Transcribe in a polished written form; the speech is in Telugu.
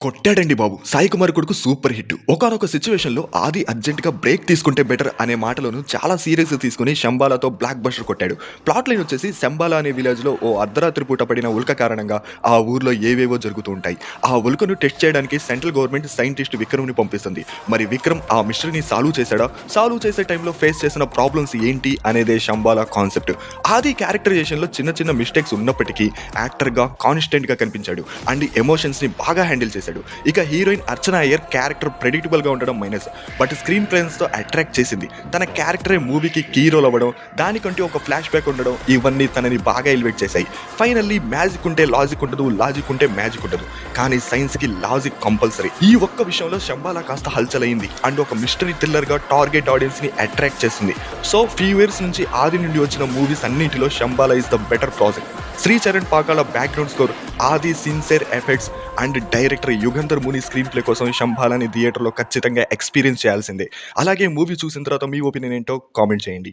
కొట్టాడండి బాబు! 'సాయి కుమార్' కొడుకు సూపర్ హిట్. ఒకానొక సిట్యుయేషన్‌లో 'ఆది' అర్జెంట్‌గా బ్రేక్ తీసుకుంటే బెటర్ అనే మాటలను చాలా సీరియస్‌గా తీసుకొని 'శంబాలా'తో బ్లాక్ బస్టర్ కొట్టాడు. ప్లాట్ లైన్ వచ్చేసి శంబాలా అనే విలేజ్‌లో ఓ అర్ధరాత్రి పూట పడిన ఉల్క కారణంగా ఆ ఊర్లో ఏవేవో జరుగుతూ ఉంటాయి. ఆ ఉల్కను టెస్ట్ చేయడానికి సెంట్రల్ గవర్నమెంట్ సైంటిస్ట్ విక్రమ్‌ని పంపిస్తుంది. మరి విక్రమ్ ఆ మిస్టరీని సాల్వ్ చేశాడా? సాల్వ్ చేసే టైంలో ఫేస్ చేసిన ప్రాబ్లమ్స్ ఏంటి అనేదే 'శంబాలా' కాన్సెప్ట్. 'ఆది' క్యారెక్టరైజేషన్‌లో చిన్న చిన్న మిస్టేక్స్ ఉన్నప్పటికీ యాక్టర్‌గా కాన్స్టెంట్‌గా కనిపించాడు. అండ్ ఎమోషన్స్‌ని బాగా హ్యాండిల్ చేశాడు. ఇక హీరోయిన్ అర్చన అయ్యర్ క్యారెక్టర్ ప్రెడిక్టబుల్ గా ఉండడం మైనస్. బట్ స్క్రీన్ ప్రెజెన్స్ తో అట్రాక్ట్ చేసింది. తన క్యారెక్టరే మూవీకి కీ రోల్ అవ్వడం, దానికంటే ఒక ఫ్లాష్ బ్యాక్ ఉండడం, ఇవన్నీ తనని బాగా ఎలివేట్ చేశాయి. ఫైనల్లీ మ్యాజిక్ ఉంటే లాజిక్ ఉండదు, లాజిక్ ఉంటే మ్యాజిక్ ఉండదు. కానీ సైన్స్ కి లాజిక్ కంపల్సరీ. ఈ ఒక్క విషయంలో శంబాలా కాస్త హల్చల్ అయింది అండ్ ఒక మిస్టరీ థ్రిల్లర్ గా టార్గెట్ ఆడియన్స్ ని అట్రాక్ట్ చేస్తుంది. సో ఫ్యూ ఇయర్స్ నుంచి ఆది నుండి వచ్చిన మూవీస్ అన్నింటిలో Shambhala is the better project. Sri Charan Pakala background score, Aadi sincere effects and director Yugandhar Muni screen play కోసం శంబాలాని థియేటర్లో ఖచ్చితంగా ఎక్స్పీరియన్స్ చేయాల్సిందే. అలాగే మూవీ చూసిన తర్వాత మీ ఒపీనియన్ ఏంటో కామెంట్ చేయండి.